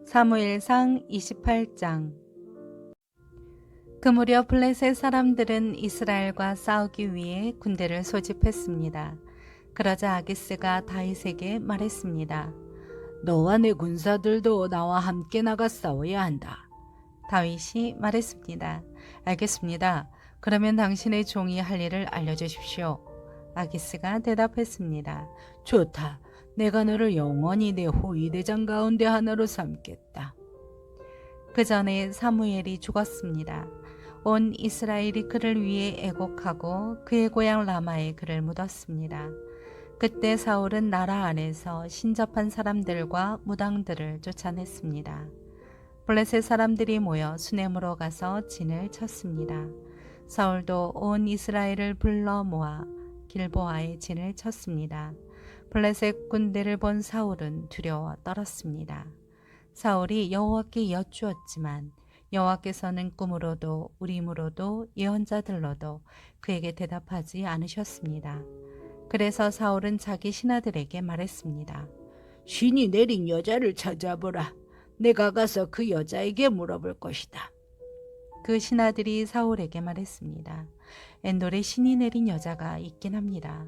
사무엘상 28장. 그 무렵 블레셋 사람들은 이스라엘과 싸우기 위해 군대를 소집했습니다. 그러자 아기스가 다윗에게 말했습니다. 너와 내 군사들도 나와 함께 나가 싸워야 한다. 다윗이 말했습니다. 알겠습니다. 그러면 당신의 종이 할 일을 알려주십시오. 아기스가 대답했습니다. 좋다. 내가 너를 영원히 내 호위대장 가운데 하나로 삼겠다. 그 전에 사무엘이 죽었습니다. 온 이스라엘이 그를 위해 애곡하고 그의 고향 라마에 그를 묻었습니다. 그때 사울은 나라 안에서 신접한 사람들과 무당들을 쫓아냈습니다. 블레셋 사람들이 모여 수넴으로 가서 진을 쳤습니다. 사울도 온 이스라엘을 불러 모아 길보아에 진을 쳤습니다. 블레셋 군대를 본 사울은 두려워 떨었습니다. 사울이 여호와께 여쭈었지만 여호와께서는 꿈으로도 우림으로도 예언자들로도 그에게 대답하지 않으셨습니다. 그래서 사울은 자기 신하들에게 말했습니다. 신이 내린 여자를 찾아보라. 내가 가서 그 여자에게 물어볼 것이다. 그 신하들이 사울에게 말했습니다. 엔돌에 신이 내린 여자가 있긴 합니다.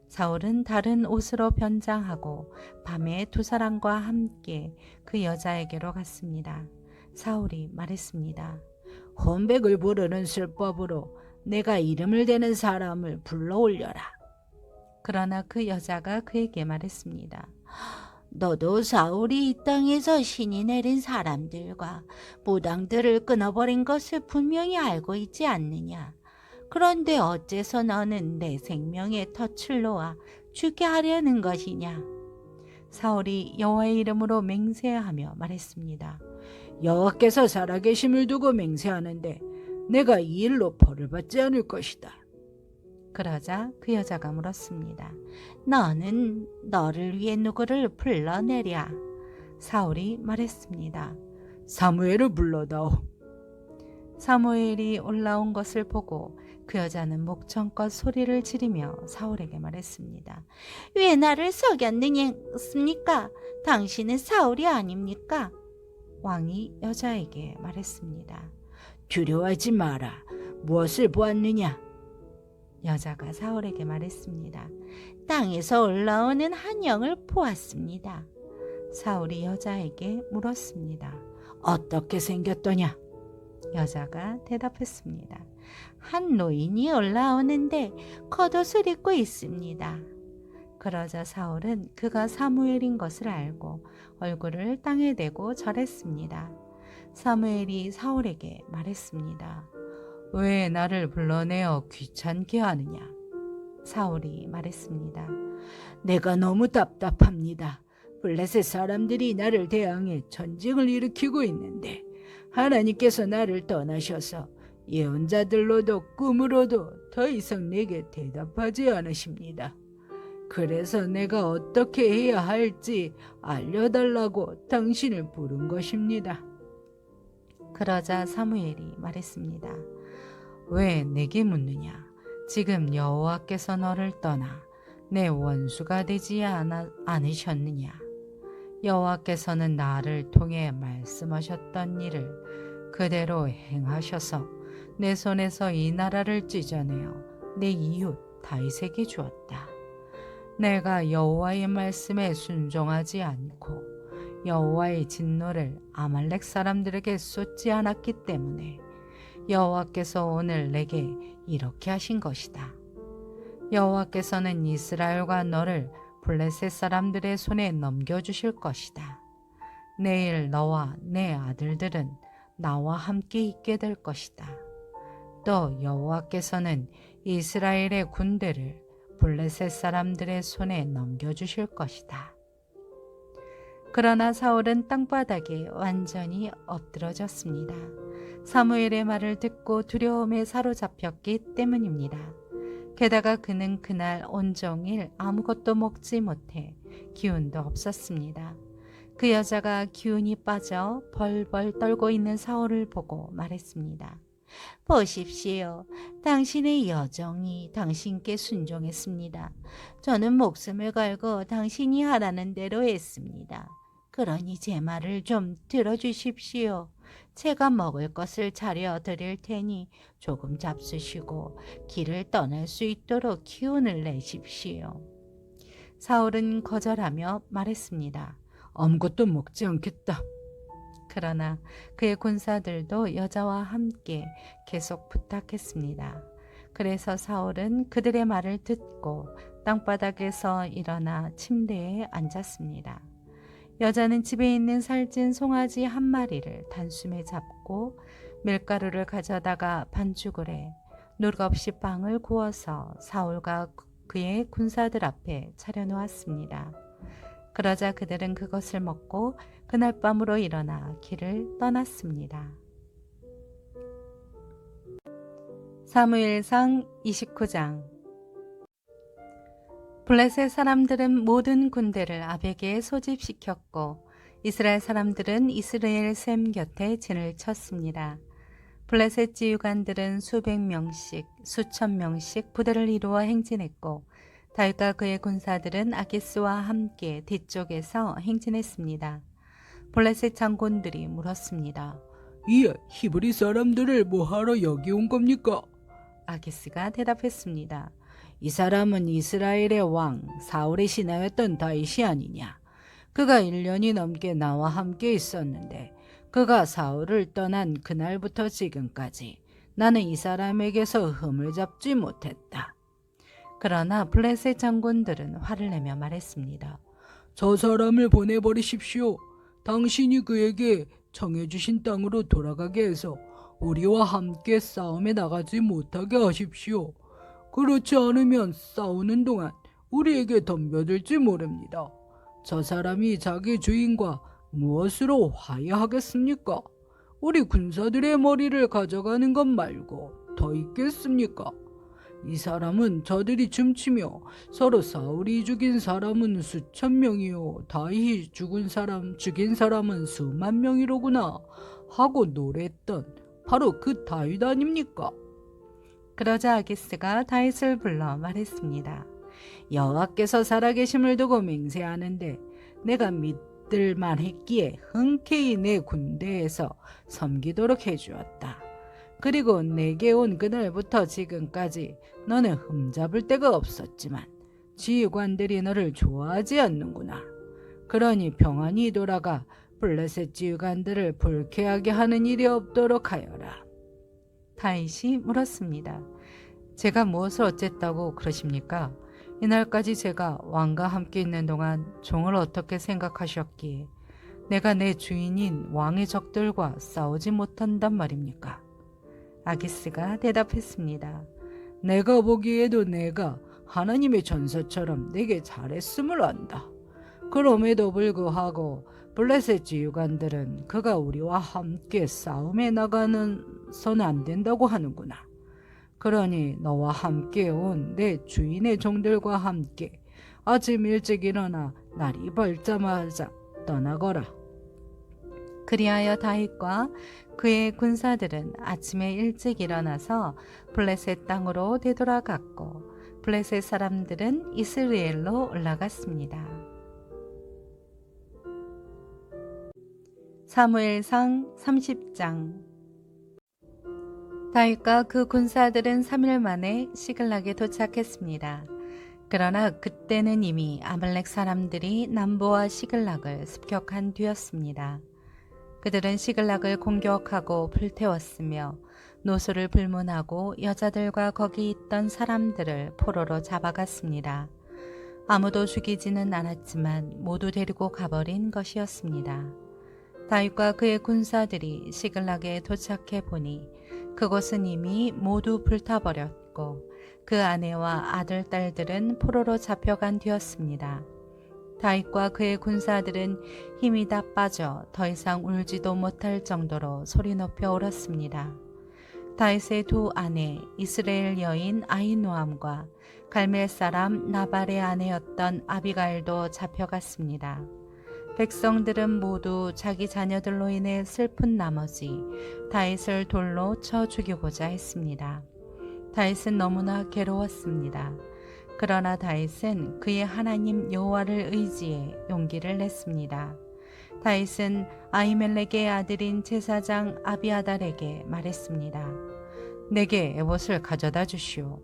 사울은 다른 옷으로 변장하고 밤에 두 사람과 함께 그 여자에게로 갔습니다. 사울이 말했습니다. 혼백을 부르는 술법으로 내가 이름을 대는 사람을 불러올려라. 그러나 그 여자가 그에게 말했습니다. 너도 사울이 이 땅에서 신이 내린 사람들과 무당들을 끊어버린 것을 분명히 알고 있지 않느냐. 그런데 어째서 너는 내 생명에 덫을 놓아 죽게 하려는 것이냐. 사울이 여호와의 이름으로 맹세하며 말했습니다. 여호와께서 살아계심을 두고 맹세하는데 내가 이 일로 벌을 받지 않을 것이다. 그러자 그 여자가 물었습니다. 너는 너를 위해 누구를 불러내랴? 사울이 말했습니다. 사무엘을 불러다오. 사무엘이 올라온 것을 보고 그 여자는 목청껏 소리를 지르며 사울에게 말했습니다. 왜 나를 속였느냐습니까? 당신은 사울이 아닙니까? 왕이 여자에게 말했습니다. 두려워하지 마라. 무엇을 보았느냐? 여자가 사울에게 말했습니다. 땅에서 올라오는 한 영을 보았습니다. 사울이 여자에게 물었습니다. 어떻게 생겼더냐? 여자가 대답했습니다. 한 노인이 올라오는데 겉옷을 입고 있습니다. 그러자 사울은 그가 사무엘인 것을 알고 얼굴을 땅에 대고 절했습니다. 사무엘이 사울에게 말했습니다. 왜 나를 불러내어 귀찮게 하느냐? 사울이 말했습니다. 내가 너무 답답합니다. 블레셋 사람들이 나를 대항해 전쟁을 일으키고 있는데 하나님께서 나를 떠나셔서 예언자들로도 꿈으로도 더 이상 내게 대답하지 않으십니다. 그래서 내가 어떻게 해야 할지 알려달라고 당신을 부른 것입니다. 그러자 사무엘이 말했습니다. 왜 내게 묻느냐? 지금 여호와께서 너를 떠나 내 원수가 되지 않으셨느냐? 여호와께서는 나를 통해 말씀하셨던 일을 그대로 행하셔서 내 손에서 이 나라를 찢어내어 내 이웃 다윗에게 주었다. 내가 여호와의 말씀에 순종하지 않고 여호와의 진노를 아말렉 사람들에게 쏟지 않았기 때문에 여호와께서 오늘 내게 이렇게 하신 것이다. 여호와께서는 이스라엘과 너를 블레셋 사람들의 손에 넘겨주실 것이다. 내일 너와 내 아들들은 나와 함께 있게 될 것이다. 또 여호와께서는 이스라엘의 군대를 블레셋 사람들의 손에 넘겨주실 것이다. 그러나 사울은 땅바닥에 완전히 엎드러졌습니다. 사무엘의 말을 듣고 두려움에 사로잡혔기 때문입니다. 게다가 그는 그날 온종일 아무것도 먹지 못해 기운도 없었습니다. 그 여자가 기운이 빠져 벌벌 떨고 있는 사울을 보고 말했습니다. 보십시오. 당신의 여정이 당신께 순종했습니다. 저는 목숨을 걸고 당신이 하라는 대로 했습니다. 그러니 제 말을 좀 들어주십시오. 제가 먹을 것을 차려 드릴 테니 조금 잡수시고 길을 떠날 수 있도록 기운을 내십시오. 사울은 거절하며 말했습니다. 아무것도 먹지 않겠다. 그러나 그의 군사들도 여자와 함께 계속 부탁했습니다. 그래서 사울은 그들의 말을 듣고 땅바닥에서 일어나 침대에 앉았습니다. 여자는 집에 있는 살찐 송아지 한 마리를 단숨에 잡고 밀가루를 가져다가 반죽을 해 노력 없이 빵을 구워서 사울과 그의 군사들 앞에 차려놓았습니다. 그러자 그들은 그것을 먹고 그날 밤으로 일어나 길을 떠났습니다. 사무엘상 29장. 블레셋 사람들은 모든 군대를 아벡에 소집시켰고 이스라엘 사람들은 이스라엘 셈 곁에 진을 쳤습니다. 블레셋 지휘관들은 수백 명씩 수천 명씩 부대를 이루어 행진했고 다윗과 그의 군사들은 아기스와 함께 뒤쪽에서 행진했습니다. 블레셋 장군들이 물었습니다. 이 히브리 사람들을 뭐하러 여기 온 겁니까? 아기스가 대답했습니다. 이 사람은 이스라엘의 왕 사울의 신하였던 다윗이 아니냐. 그가 1년이 넘게 나와 함께 있었는데 그가 사울을 떠난 그날부터 지금까지 나는 이 사람에게서 흠을 잡지 못했다. 그러나 블레셋 장군들은 화를 내며 말했습니다. 저 사람을 보내버리십시오. 당신이 그에게 정해주신 땅으로 돌아가게 해서 우리와 함께 싸움에 나가지 못하게 하십시오. 그렇지 않으면 싸우는 동안 우리에게 덤벼들지 모릅니다. 저 사람이 자기 주인과 무엇으로 화해하겠습니까? 우리 군사들의 머리를 가져가는 것 말고 더 있겠습니까? 이 사람은 저들이 춤추며 서로 사울이 죽인 사람은 수천 명이요 다윗이 죽인 사람은 수만 명이로구나 하고 노래했던 바로 그 다윗 아닙니까? 그러자 아기스가 다윗을 불러 말했습니다. 여호와께서 살아계심을 두고 맹세하는데 내가 믿을만 했기에 흔쾌히 내 군대에서 섬기도록 해주었다. 그리고 내게 온 그날부터 지금까지 너는 흠잡을 데가 없었지만 지휘관들이 너를 좋아하지 않는구나. 그러니 평안히 돌아가 블레셋 지휘관들을 불쾌하게 하는 일이 없도록 하여라. 다윗이 물었습니다. 제가 무엇을 어쨌다고 그러십니까? 이날까지 제가 왕과 함께 있는 동안 종을 어떻게 생각하셨기에 내가 내 주인인 왕의 적들과 싸우지 못한단 말입니까? 아기스가 대답했습니다. 내가 보기에도 내가 하나님의 전사처럼 내게 잘했음을 안다. 그럼에도 불구하고 블레셋 지휘관들은 그가 우리와 함께 싸움에 나가서는 안 된다고 하는구나. 그러니 너와 함께 온 내 주인의 종들과 함께 아침 일찍 일어나 날이 밝자마자 떠나거라. 그리하여 다윗과 그의 군사들은 아침에 일찍 일어나서 블레셋 땅으로 되돌아갔고 블레셋 사람들은 이스라엘로 올라갔습니다. 사무엘상 30장. 다윗과 그 군사들은 3일 만에 시글락에 도착했습니다. 그러나 그때는 이미 아말렉 사람들이 남부와 시글락을 습격한 뒤였습니다. 그들은 시글락을 공격하고 불태웠으며 노소를 불문하고 여자들과 거기 있던 사람들을 포로로 잡아갔습니다. 아무도 죽이지는 않았지만 모두 데리고 가버린 것이었습니다. 다윗과 그의 군사들이 시글락에 도착해 보니 그곳은 이미 모두 불타버렸고 그 아내와 아들, 딸들은 포로로 잡혀간 뒤였습니다. 다윗과 그의 군사들은 힘이 다 빠져 더 이상 울지도 못할 정도로 소리 높여 울었습니다. 다윗의 두 아내 이스라엘 여인 아히노암과 갈멜 사람 나발의 아내였던 아비가일도 잡혀갔습니다. 백성들은 모두 자기 자녀들로 인해 슬픈 나머지 다윗을 돌로 쳐 죽이고자 했습니다. 다윗은 너무나 괴로웠습니다. 그러나 다윗은 그의 하나님 여호와를 의지해 용기를 냈습니다. 다윗은 아히멜렉의 아들인 제사장 아비아달에게 말했습니다. 내게 에봇을 가져다 주시오.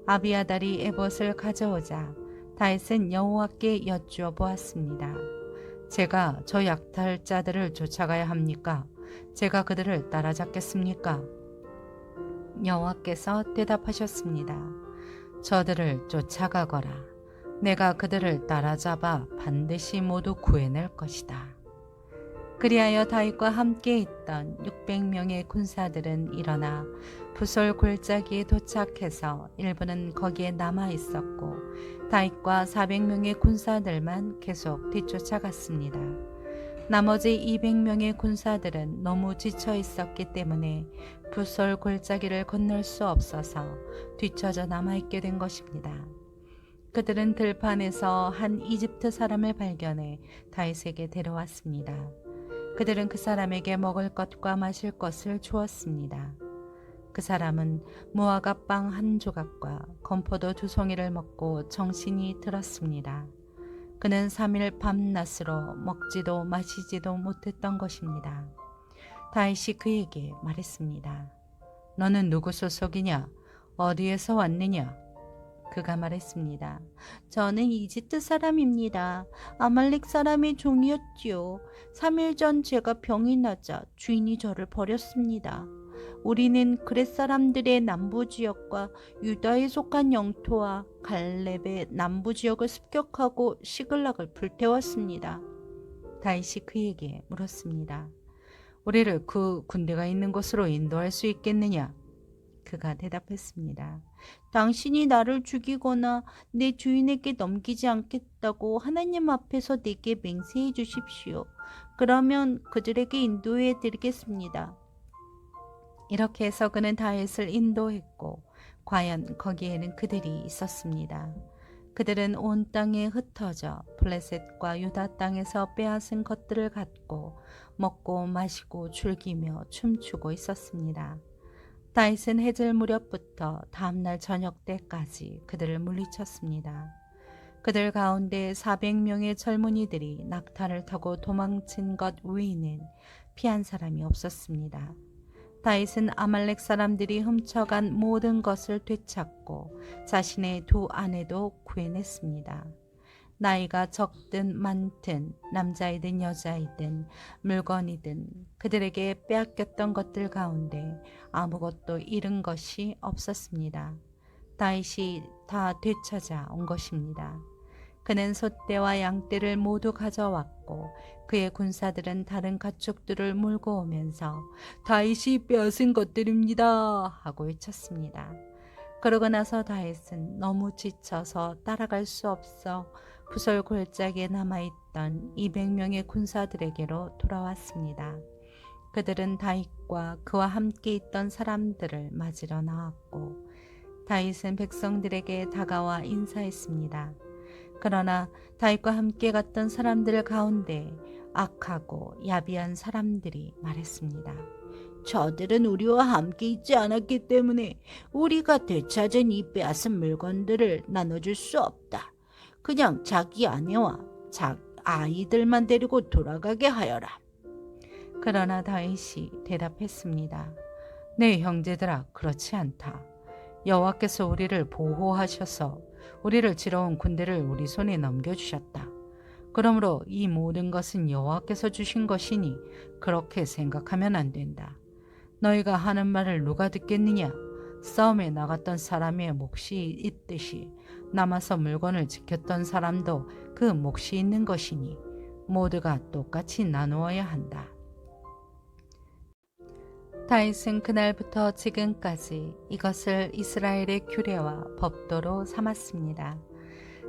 아비아달이 에봇을 가져오자 다윗은 여호와께 여쭈어 보았습니다. 제가 저 약탈자들을 쫓아가야 합니까? 제가 그들을 따라잡겠습니까? 여호와께서 대답하셨습니다. 저들을 쫓아가거라. 내가 그들을 따라잡아 반드시 모두 구해낼 것이다. 그리하여 다윗과 함께 있던 600명의 군사들은 일어나 부솔 골짜기에 도착해서 일부는 거기에 남아 있었고 다윗과 400명의 군사들만 계속 뒤쫓아갔습니다. 나머지 200명의 군사들은 너무 지쳐 있었기 때문에 부솔 골짜기를 건널 수 없어서 뒤처져 남아있게 된 것입니다. 그들은 들판에서 한 이집트 사람을 발견해 다윗에게 데려왔습니다. 그들은 그 사람에게 먹을 것과 마실 것을 주었습니다. 그 사람은 무화과 빵 한 조각과 건포도 2송이를 먹고 정신이 들었습니다. 그는 3일 밤낮으로 먹지도 마시지도 못했던 것입니다. 다윗이 그에게 말했습니다. 너는 누구 소속이냐? 어디에서 왔느냐? 그가 말했습니다. 저는 이집트 사람입니다. 아말렉 사람의 종이었지요. 3일 전 제가 병이 나자 주인이 저를 버렸습니다. 우리는 그렛 사람들의 남부 지역과 유다에 속한 영토와 갈렙의 남부 지역을 습격하고 시글락을 불태웠습니다. 다윗이 그에게 물었습니다. 우리를 그 군대가 있는 곳으로 인도할 수 있겠느냐? 그가 대답했습니다. 당신이 나를 죽이거나 내 주인에게 넘기지 않겠다고 하나님 앞에서 내게 맹세해 주십시오. 그러면 그들에게 인도해 드리겠습니다. 이렇게 해서 그는 다윗을 인도했고 과연 거기에는 그들이 있었습니다. 그들은 온 땅에 흩어져 블레셋과 유다 땅에서 빼앗은 것들을 갖고 먹고 마시고 즐기며 춤추고 있었습니다. 다윗은 해질 무렵부터 다음날 저녁 때까지 그들을 물리쳤습니다. 그들 가운데 400명의 젊은이들이 낙타를 타고 도망친 것 외에는 피한 사람이 없었습니다. 다윗은 아말렉 사람들이 훔쳐간 모든 것을 되찾고 자신의 2 아내도 구해냈습니다. 나이가 적든 많든 남자이든 여자이든 물건이든 그들에게 빼앗겼던 것들 가운데 아무것도 잃은 것이 없었습니다. 다윗이 다 되찾아 온 것입니다. 그는 소떼와 양떼를 모두 가져왔고 그의 군사들은 다른 가축들을 몰고 오면서 다윗이 빼앗은 것들입니다 하고 외쳤습니다. 그러고 나서 다윗은 너무 지쳐서 따라갈 수 없어 부솔 골짜기에 남아있던 200명의 군사들에게로 돌아왔습니다. 그들은 다윗과 그와 함께 있던 사람들을 맞으러 나왔고 다윗은 백성들에게 다가와 인사했습니다. 그러나 다윗과 함께 갔던 사람들 가운데 악하고 야비한 사람들이 말했습니다. 저들은 우리와 함께 있지 않았기 때문에 우리가 되찾은 이 빼앗은 물건들을 나눠줄 수 없다. 그냥 자기 아내와 아이들만 데리고 돌아가게 하여라. 그러나 다윗이 대답했습니다. 네 형제들아, 그렇지 않다. 여호와께서 우리를 보호하셔서 우리를 치러온 군대를 우리 손에 넘겨주셨다. 그러므로 이 모든 것은 여호와께서 주신 것이니 그렇게 생각하면 안 된다. 너희가 하는 말을 누가 듣겠느냐? 싸움에 나갔던 사람의 몫이 있듯이 남아서 물건을 지켰던 사람도 그 몫이 있는 것이니 모두가 똑같이 나누어야 한다. 다윗은 그날부터 지금까지 이것을 이스라엘의 규례와 법도로 삼았습니다.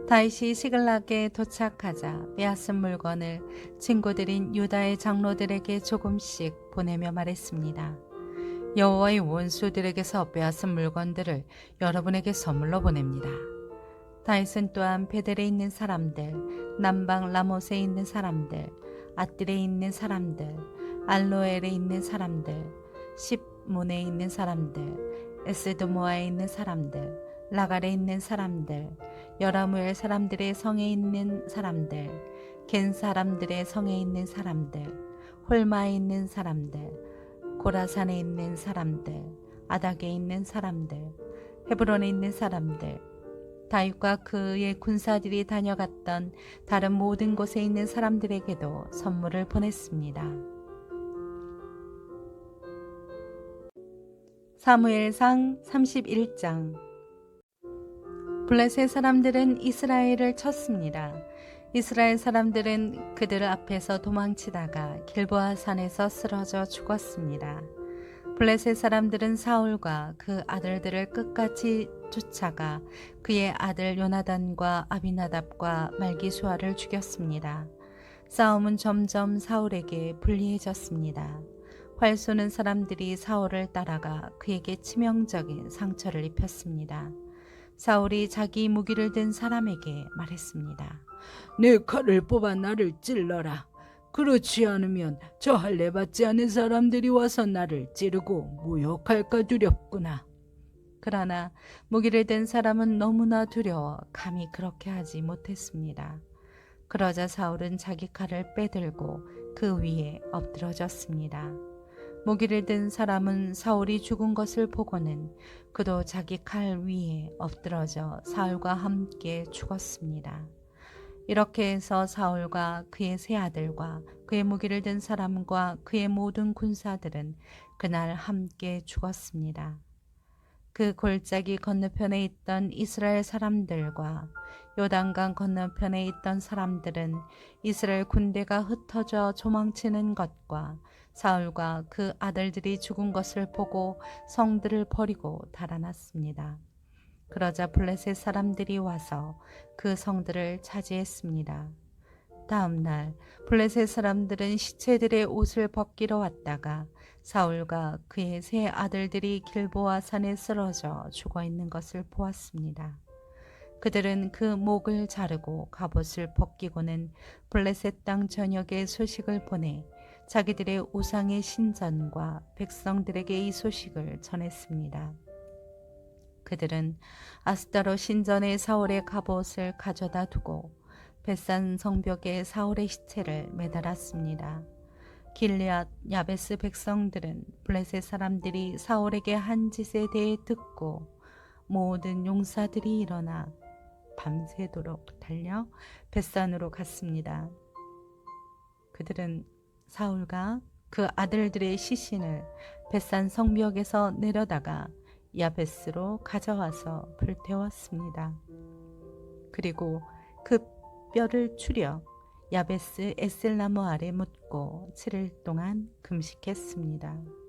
다윗이 시글락에 도착하자 빼앗은 물건을 친구들인 유다의 장로들에게 조금씩 보내며 말했습니다. 여호와의 원수들에게서 빼앗은 물건들을 여러분에게 선물로 보냅니다. 다윗은 또한 베델에 있는 사람들, 남방 라못에 있는 사람들, 아뜰에 있는 사람들, 알로엘에 있는 사람들, 십문에 있는 사람들, 에스드모아에 있는 사람들, 라갈에 있는 사람들, 여라무엘 사람들의 성에 있는 사람들, 겐 사람들의 성에 있는 사람들, 홀마에 있는 사람들, 고라산에 있는 사람들, 아닥에 있는 사람들, 헤브론에 있는 사람들, 다윗과 그의 군사들이 다녀갔던 다른 모든 곳에 있는 사람들에게도 선물을 보냈습니다. 사무엘상 31장. 블레셋 사람들은 이스라엘을 쳤습니다. 이스라엘 사람들은 그들 앞에서 도망치다가 길보아 산에서 쓰러져 죽었습니다. 블레셋 사람들은 사울과 그 아들들을 끝까지 쫓아가 그의 아들 요나단과 아비나답과 말기수아를 죽였습니다. 싸움은 점점 사울에게 불리해졌습니다. 활 쏘는 사람들이 사울을 따라가 그에게 치명적인 상처를 입혔습니다. 사울이 자기 무기를 든 사람에게 말했습니다. 내 칼을 뽑아 나를 찔러라. 그렇지 않으면 저 할례 받지 않은 사람들이 와서 나를 찌르고 모욕할까 두렵구나. 그러나 무기를 든 사람은 너무나 두려워 감히 그렇게 하지 못했습니다. 그러자 사울은 자기 칼을 빼들고 그 위에 엎드러졌습니다. 무기를 든 사람은 사울이 죽은 것을 보고는 그도 자기 칼 위에 엎드러져 사울과 함께 죽었습니다. 이렇게 해서 사울과 그의 세 아들과 그의 무기를 든 사람과 그의 모든 군사들은 그날 함께 죽었습니다. 그 골짜기 건너편에 있던 이스라엘 사람들과 요단강 건너편에 있던 사람들은 이스라엘 군대가 흩어져 도망치는 것과 사울과 그 아들들이 죽은 것을 보고 성들을 버리고 달아났습니다. 그러자 블레셋 사람들이 와서 그 성들을 차지했습니다. 다음 날 블레셋 사람들은 시체들의 옷을 벗기러 왔다가 사울과 그의 세 아들들이 길보아 산에 쓰러져 죽어 있는 것을 보았습니다. 그들은 그 목을 자르고 갑옷을 벗기고는 블레셋 땅 전역에 소식을 보내 자기들의 우상의 신전과 백성들에게 이 소식을 전했습니다. 그들은 아스타로 신전에 사울의 갑옷을 가져다 두고 벳산 성벽에 사울의 시체를 매달았습니다. 길르앗 야베스 백성들은 블레셋 사람들이 사울에게 한 짓에 대해 듣고 모든 용사들이 일어나 밤새도록 달려 벳산으로 갔습니다. 그들은 사울과 그 아들들의 시신을 벳산 성벽에서 내려다가 야베스로 가져와서 불태웠습니다. 그리고 그 뼈를 추려 야베스 에셀나무 아래 묻고 7일 동안 금식했습니다.